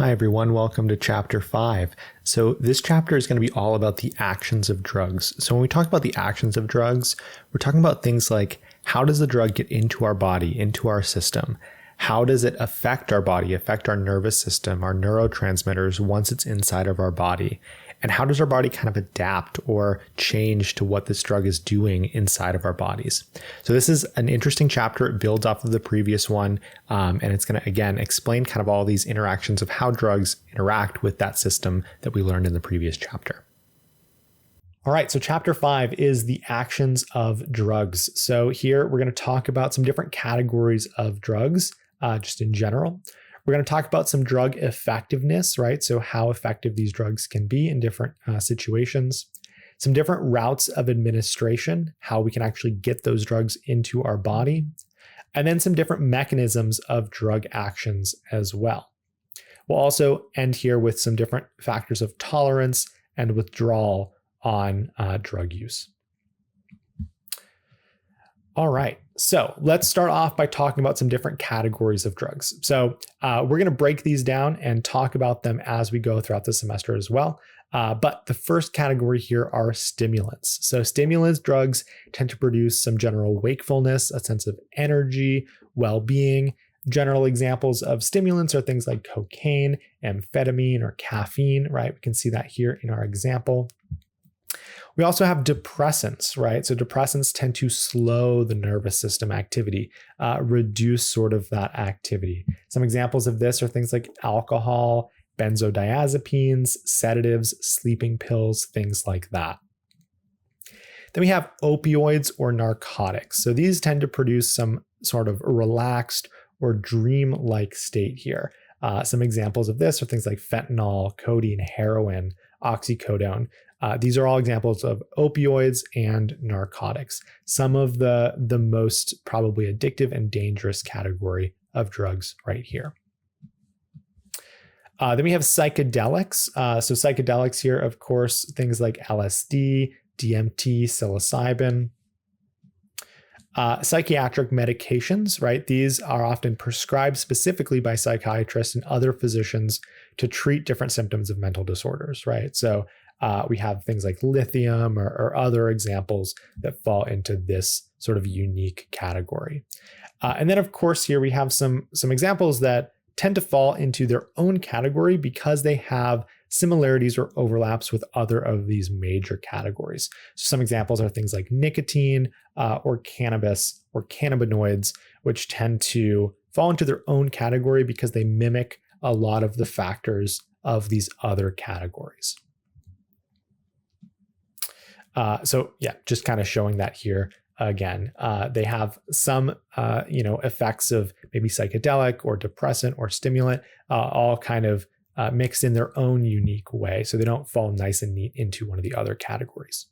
Hi everyone, welcome to chapter 5. So this chapter is going to be all about the actions of drugs. So when we talk about the actions of drugs, we're talking about things like how does the drug get into our body, into our system? How does it affect our body, affect our nervous system, our neurotransmitters once it's inside of our body? And how does our body kind of adapt or change to what this drug is doing inside of our bodies? So this is an interesting chapter. It builds off of the previous one, and it's going to, again, explain kind of all these interactions of how drugs interact with that system that we learned in the previous chapter. All right, so chapter 5 is the actions of drugs. So here we're going to talk about some different categories of drugs, just in general. We're going to talk about some drug effectiveness, right? So how effective these drugs can be in different situations. Some different routes of administration, how we can actually get those drugs into our body. And then some different mechanisms of drug actions as well. We'll also end here with some different factors of tolerance and withdrawal on drug use. All right, so let's start off by talking about some different categories of drugs. So we're going to break these down and talk about them as we go throughout the semester as well. But the first category here are stimulants. So stimulant drugs tend to produce some general wakefulness, a sense of energy, well-being. General examples of stimulants are things like cocaine, amphetamine, or caffeine, right? We can see that here in our example. We also have depressants, right? So depressants tend to slow the nervous system activity, reduce sort of that activity. Some examples of this are things like alcohol, benzodiazepines, sedatives, sleeping pills, things like that. Then we have opioids or narcotics. So these tend to produce some sort of relaxed or dream-like state here. Some examples of this are things like fentanyl, codeine, heroin, oxycodone. These are all examples of opioids and narcotics, some of the most probably addictive and dangerous category of drugs right here. Then we have psychedelics. So psychedelics here, of course, things like LSD, DMT, psilocybin. Psychiatric medications, right? These are often prescribed specifically by psychiatrists and other physicians to treat different symptoms of mental disorders, right? So we have things like lithium or other examples that fall into this sort of unique category. And then, of course, here we have some examples that tend to fall into their own category because they have similarities or overlaps with other of these major categories. So some examples are things like nicotine or cannabis or cannabinoids, which tend to fall into their own category because they mimic a lot of the factors of these other categories. So yeah, just kind of showing that here again. They have some, effects of maybe psychedelic or depressant or stimulant, all kind of mixed in their own unique way. So they don't fall nice and neat into one of the other categories.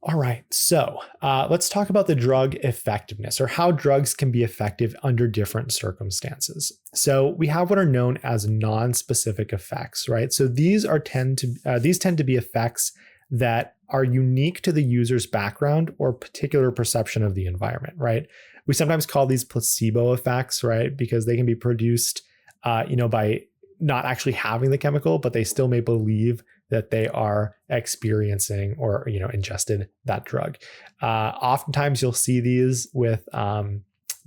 All right, so let's talk about the drug effectiveness or how drugs can be effective under different circumstances. So we have what are known as non-specific effects, right? So these tend to be effects that are unique to the user's background or particular perception of the environment, right? We sometimes call these placebo effects, right? Because they can be produced, by not actually having the chemical, but they still may believe that they are experiencing or, ingested that drug. Oftentimes you'll see these with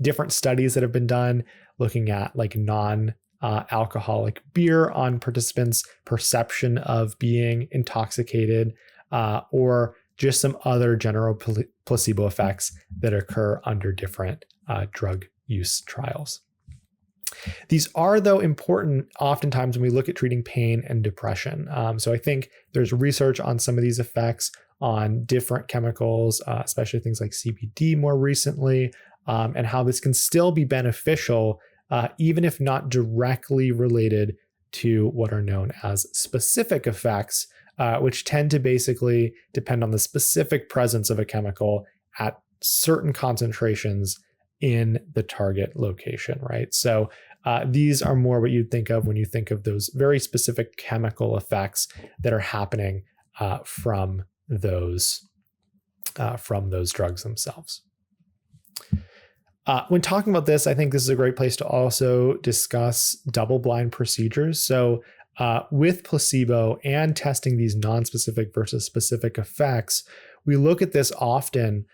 different studies that have been done looking at like non-alcoholic beer on participants' perception of being intoxicated, or just some other general placebo effects that occur under different drug use trials. These are, though, important oftentimes when we look at treating pain and depression. So I think there's research on some of these effects on different chemicals, especially things like CBD more recently, and how this can still be beneficial, even if not directly related to what are known as specific effects, which tend to basically depend on the specific presence of a chemical at certain concentrations in the target location, right? So these are more what you'd think of when you think of those very specific chemical effects that are happening from those drugs themselves. When talking about this, I think this is a great place to also discuss double-blind procedures. So with placebo and testing these non-specific versus specific effects, we look at this often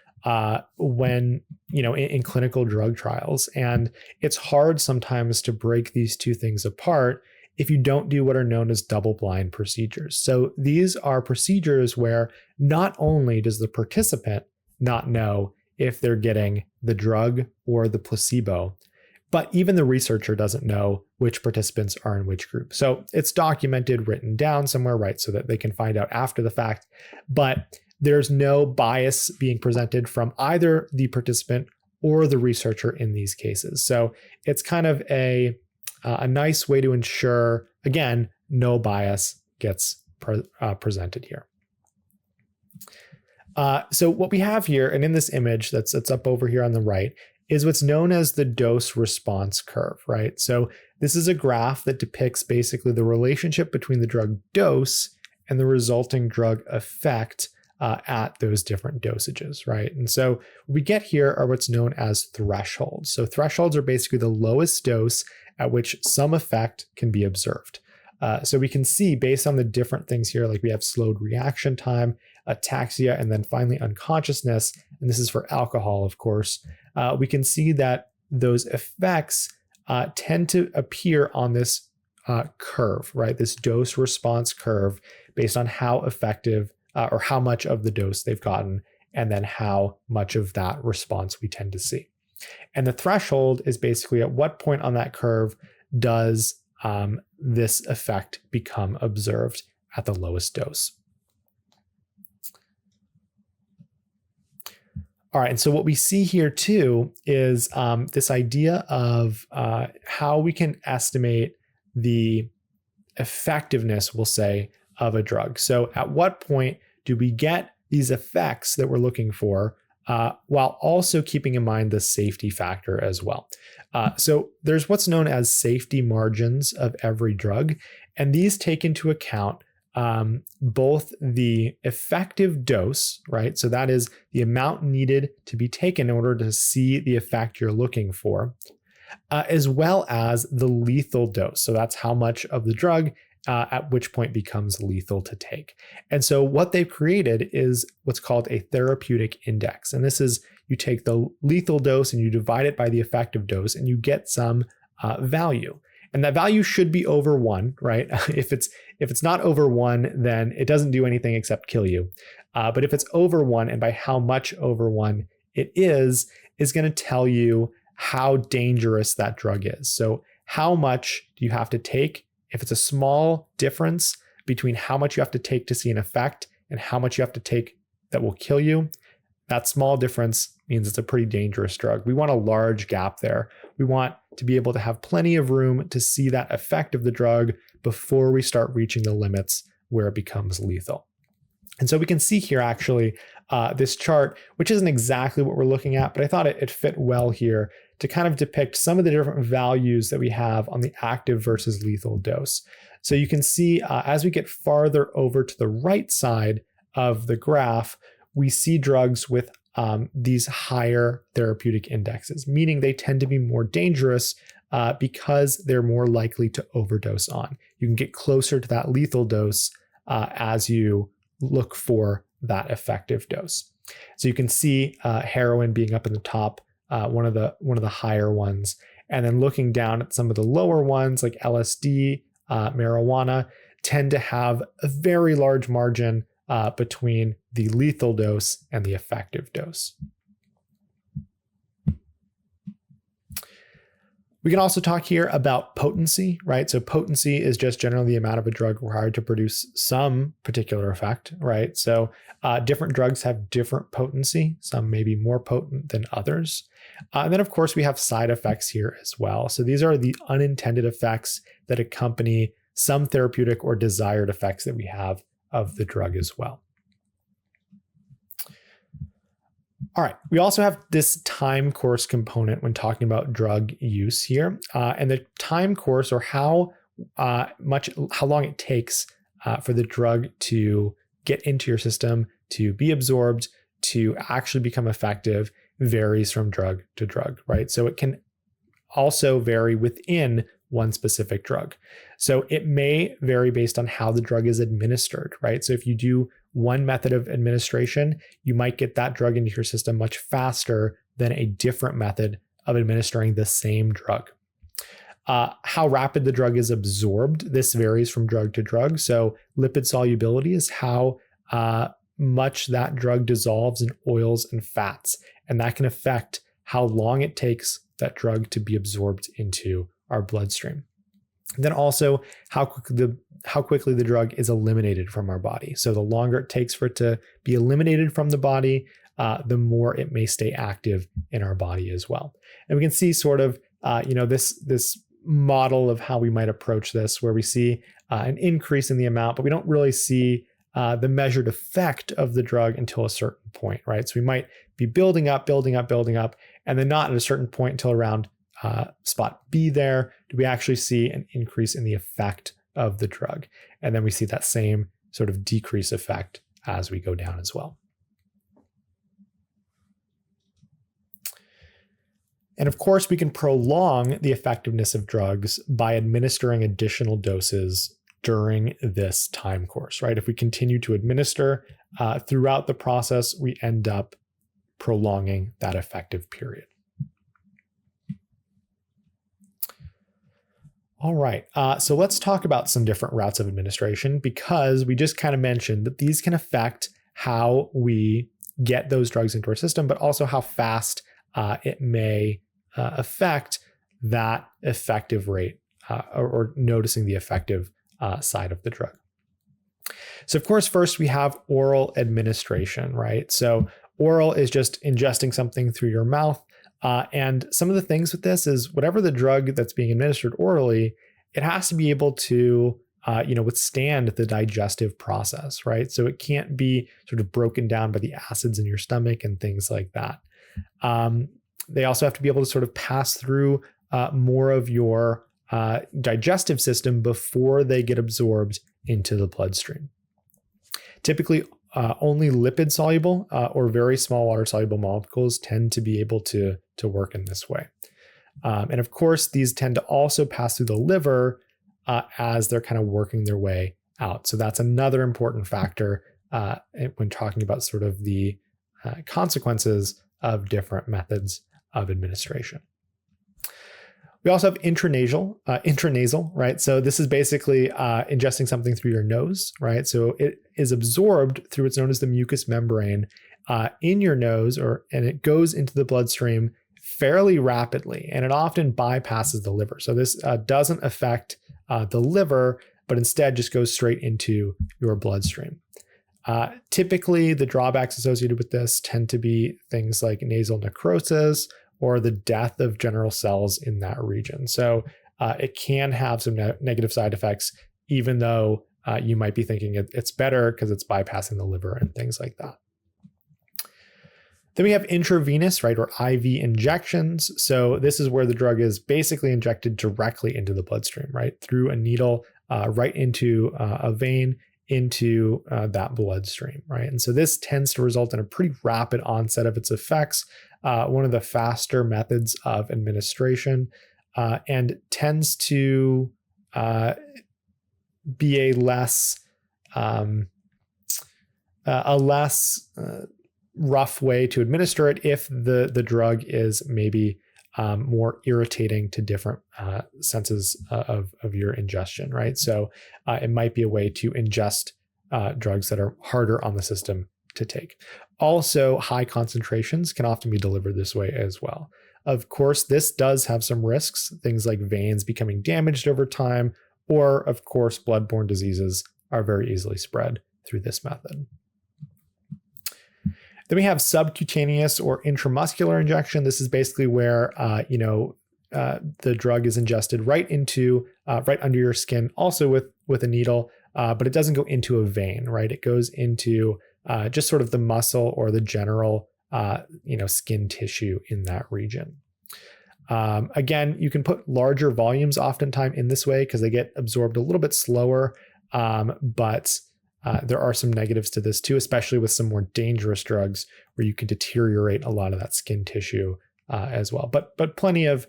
when, in clinical drug trials. And it's hard sometimes to break these two things apart if you don't do what are known as double-blind procedures. So these are procedures where not only does the participant not know if they're getting the drug or the placebo, but even the researcher doesn't know which participants are in which group. So it's documented, written down somewhere, right, so that they can find out after the fact. But there's no bias being presented from either the participant or the researcher in these cases. So it's kind of a nice way to ensure, again, no bias gets presented here. So what we have here, and in this image that's up over here on the right, is what's known as the dose response curve, right? So this is a graph that depicts basically the relationship between the drug dose and the resulting drug effect at those different dosages, right? And so what we get here are what's known as thresholds. So thresholds are basically the lowest dose at which some effect can be observed. So we can see based on the different things here, like we have slowed reaction time, ataxia, and then finally unconsciousness. And this is for alcohol, of course. We can see that those effects tend to appear on this curve, right? This dose response curve based on how effective or how much of the dose they've gotten, and then how much of that response we tend to see. And the threshold is basically at what point on that curve does this effect become observed at the lowest dose. All right, and so what we see here too is this idea of how we can estimate the effectiveness, we'll say, of a drug. So at what point do we get these effects that we're looking for while also keeping in mind the safety factor as well? So there's what's known as safety margins of every drug, and these take into account both the effective dose, right? So that is the amount needed to be taken in order to see the effect you're looking for, as well as the lethal dose. So that's how much of the drug at which point becomes lethal to take. And so what they've created is what's called a therapeutic index. And this is, you take the lethal dose and you divide it by the effective dose and you get some value. And that value should be over 1, right? If it's not over 1, then it doesn't do anything except kill you. But if it's over 1, and by how much over 1 it is going to tell you how dangerous that drug is. So how much do you have to take? If it's a small difference between how much you have to take to see an effect and how much you have to take that will kill you, that small difference means it's a pretty dangerous drug. We want a large gap there. We want to be able to have plenty of room to see that effect of the drug before we start reaching the limits where it becomes lethal. And so we can see here actually this chart, which isn't exactly what we're looking at, but I thought it fit well here to kind of depict some of the different values that we have on the active versus lethal dose. So you can see as we get farther over to the right side of the graph, we see drugs with these higher therapeutic indexes, meaning they tend to be more dangerous because they're more likely to overdose on. You can get closer to that lethal dose as you look for that effective dose. So you can see heroin being up in the top, one of the higher ones, and then looking down at some of the lower ones like LSD, marijuana, tend to have a very large margin between the lethal dose and the effective dose. We can also talk here about potency, right? So potency is just generally the amount of a drug required to produce some particular effect, right? So different drugs have different potency. Some may be more potent than others. And then, of course, we have side effects here as well. So these are the unintended effects that accompany some therapeutic or desired effects that we have of the drug as well. All right, we also have this time course component when talking about drug use here. And the time course, or how long it takes for the drug to get into your system, to be absorbed, to actually become effective, varies from drug to drug, right? So it can also vary within one specific drug. So it may vary based on how the drug is administered, right? So if you do one method of administration, you might get that drug into your system much faster than a different method of administering the same drug. How rapid the drug is absorbed, this varies from drug to drug. So lipid solubility is how much that drug dissolves in oils and fats, and that can affect how long it takes that drug to be absorbed into our bloodstream. And then also how quickly the drug is eliminated from our body. So the longer it takes for it to be eliminated from the body, the more it may stay active in our body as well. And we can see sort of this model of how we might approach this, where we see an increase in the amount, but we don't really see the measured effect of the drug until a certain point, right? So we might be building up, and then not at a certain point until around spot B there do we actually see an increase in the effect of the drug. And then we see that same sort of decrease effect as we go down as well. And of course, we can prolong the effectiveness of drugs by administering additional doses during this time course, right? If we continue to administer throughout the process, we end up prolonging that effective period. All right, so let's talk about some different routes of administration, because we just kind of mentioned that these can affect how we get those drugs into our system, but also how fast it may affect that effective rate or noticing the effective side of the drug. So of course, first we have oral administration, right? So oral is just ingesting something through your mouth. And some of the things with this is whatever the drug that's being administered orally, it has to be able to withstand the digestive process, right? So it can't be sort of broken down by the acids in your stomach and things like that. They also have to be able to sort of pass through more of your digestive system before they get absorbed into the bloodstream. Typically, only lipid soluble or very small water soluble molecules tend to be able to work in this way. And of course, these tend to also pass through the liver as they're kind of working their way out. So that's another important factor when talking about sort of the consequences of different methods of administration. We also have intranasal, right? So this is basically ingesting something through your nose, right? So it is absorbed through what's known as the mucous membrane in your nose, and it goes into the bloodstream fairly rapidly, and it often bypasses the liver. So this doesn't affect the liver, but instead just goes straight into your bloodstream. Typically, the drawbacks associated with this tend to be things like nasal necrosis or the death of general cells in that region. So it can have some negative side effects, even though you might be thinking it's better because it's bypassing the liver and things like that. Then we have intravenous, right, or IV injections. So this is where the drug is basically injected directly into the bloodstream, right, through a needle, right into a vein, into that bloodstream, right? And so this tends to result in a pretty rapid onset of its effects, one of the faster methods of administration, and tends to be a less rough way to administer it if the drug is maybe more irritating to different senses of your ingestion, right? So it might be a way to ingest drugs that are harder on the system to take. Also, high concentrations can often be delivered this way as well. Of course, this does have some risks, things like veins becoming damaged over time, or of course, bloodborne diseases are very easily spread through this method. Then we have subcutaneous or intramuscular injection. This is basically where the drug is ingested right under your skin, also with a needle, but it doesn't go into a vein, right? It goes into just sort of the muscle or the general skin tissue in that region. Again, you can put larger volumes oftentimes in this way because they get absorbed a little bit slower, but there are some negatives to this too, especially with some more dangerous drugs where you can deteriorate a lot of that skin tissue as well. But plenty of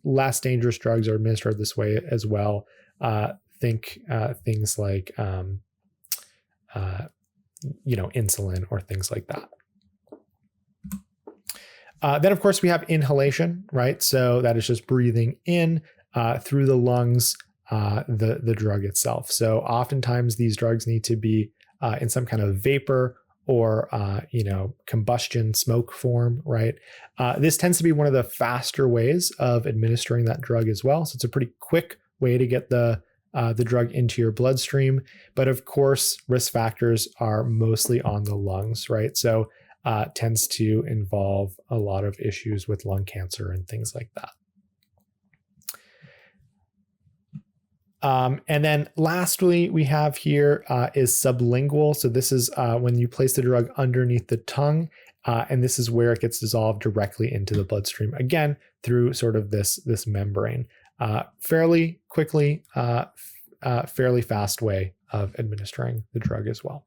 less dangerous drugs are administered this way as well. Think things like insulin or things like that. Then, of course, we have inhalation, right? So that is just breathing in through the lungs the drug itself. So oftentimes these drugs need to be in some kind of vapor or combustion smoke form, right? This tends to be one of the faster ways of administering that drug as well. So it's a pretty quick way to get the drug into your bloodstream. But of course, risk factors are mostly on the lungs, right? So tends to involve a lot of issues with lung cancer and things like that. And then lastly, we have here is sublingual. So this is when you place the drug underneath the tongue, and this is where it gets dissolved directly into the bloodstream, again, through sort of this membrane. Fairly quickly, fairly fast way of administering the drug as well.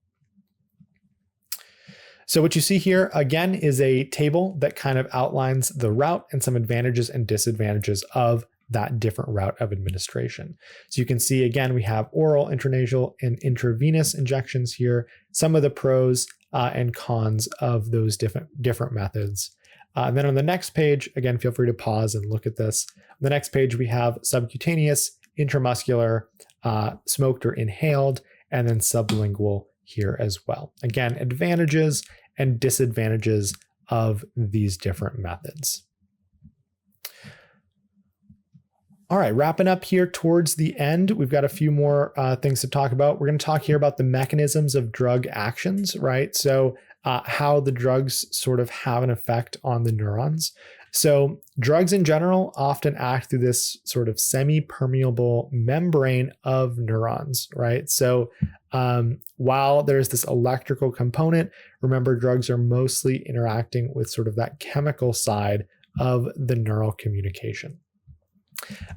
So what you see here, again, is a table that kind of outlines the route and some advantages and disadvantages of that different route of administration. So you can see, again, we have oral, intranasal, and intravenous injections here, some of the pros and cons of those different methods. And then on the next page, again, feel free to pause and look at this. On the next page, we have subcutaneous, intramuscular, smoked or inhaled, and then sublingual here as well. Again, advantages and disadvantages of these different methods. All right, wrapping up here towards the end, we've got a few more things to talk about. We're going to talk here about the mechanisms of drug actions, right? So how the drugs sort of have an effect on the neurons. So drugs in general often act through this sort of semi-permeable membrane of neurons, right? So while there's this electrical component, remember drugs are mostly interacting with sort of that chemical side of the neural communication.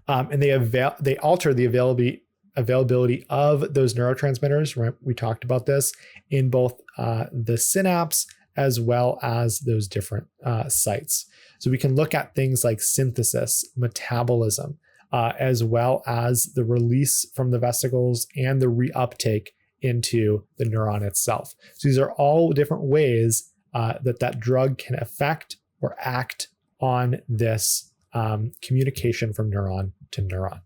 And they alter the availability of those neurotransmitters, right? We talked about this in both the synapse as well as those different sites. So we can look at things like synthesis, metabolism, as well as the release from the vesicles and the reuptake into the neuron itself. So these are all different ways that drug can affect or act on this communication from neuron to neuron.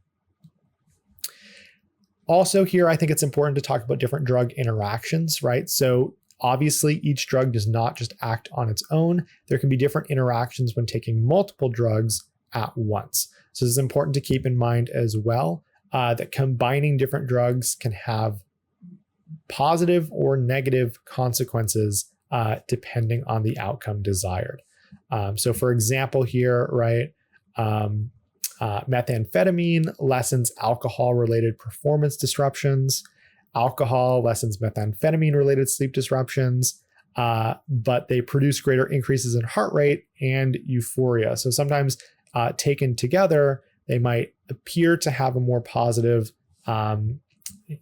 Also here, I think it's important to talk about different drug interactions, right? So obviously each drug does not just act on its own. There can be different interactions when taking multiple drugs at once. So it's important to keep in mind as well that combining different drugs can have positive or negative consequences depending on the outcome desired. So for example here, right, methamphetamine lessens alcohol-related performance disruptions. Alcohol lessens methamphetamine-related sleep disruptions, but they produce greater increases in heart rate and euphoria. So sometimes taken together, they might appear to have a more positive,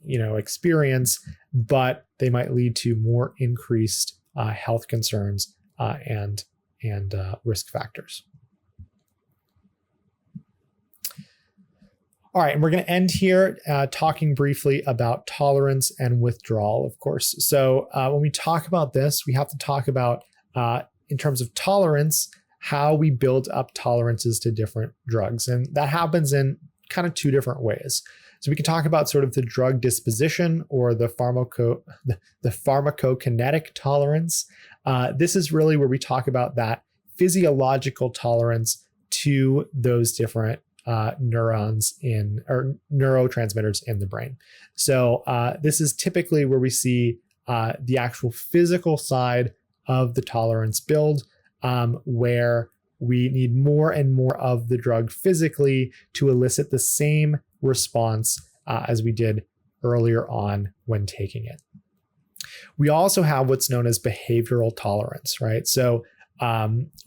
experience, but they might lead to more increased health concerns and risk factors. All right, and we're going to end here talking briefly about tolerance and withdrawal, of course. So when we talk about this, we have to talk about, in terms of tolerance, how we build up tolerances to different drugs. And that happens in kind of two different ways. So we can talk about sort of the drug disposition or the pharmacokinetic tolerance. This is really where we talk about that physiological tolerance to those different neurons or neurotransmitters in the brain. So this is typically where we see the actual physical side of the tolerance build, where we need more and more of the drug physically to elicit the same response as we did earlier on when taking it. We also have what's known as behavioral tolerance, right? So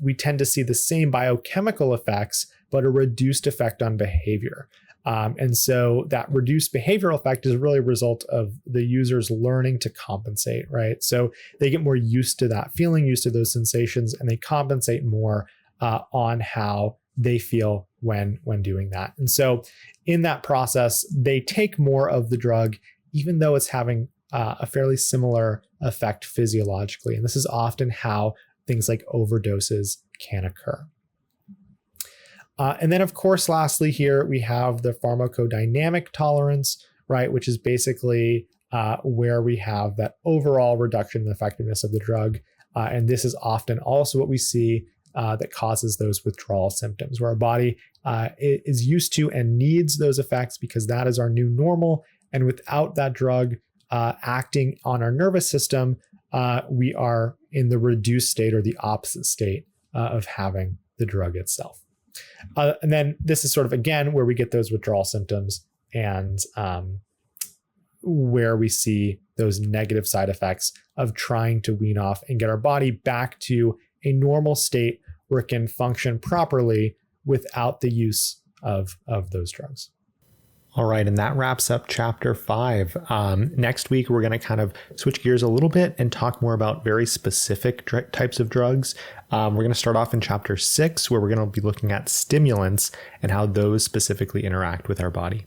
we tend to see the same biochemical effects, but a reduced effect on behavior. And so that reduced behavioral effect is really a result of the users learning to compensate, right? So they get more used to that feeling, used to those sensations, and they compensate more on how they feel when doing that. And so in that process, they take more of the drug, even though it's having a fairly similar effect physiologically. And this is often how things like overdoses can occur. And then, of course, lastly here, we have the pharmacodynamic tolerance, right, which is basically where we have that overall reduction in the effectiveness of the drug. And this is often also what we see that causes those withdrawal symptoms, where our body is used to and needs those effects because that is our new normal. And without that drug acting on our nervous system, we are in the reduced state or the opposite state of having the drug itself. And then this is sort of, again, where we get those withdrawal symptoms and where we see those negative side effects of trying to wean off and get our body back to a normal state where it can function properly without the use of those drugs. All right, and that wraps up chapter 5. Next week, we're going to kind of switch gears a little bit and talk more about very specific types of drugs. We're going to start off in chapter 6, where we're going to be looking at stimulants and how those specifically interact with our body.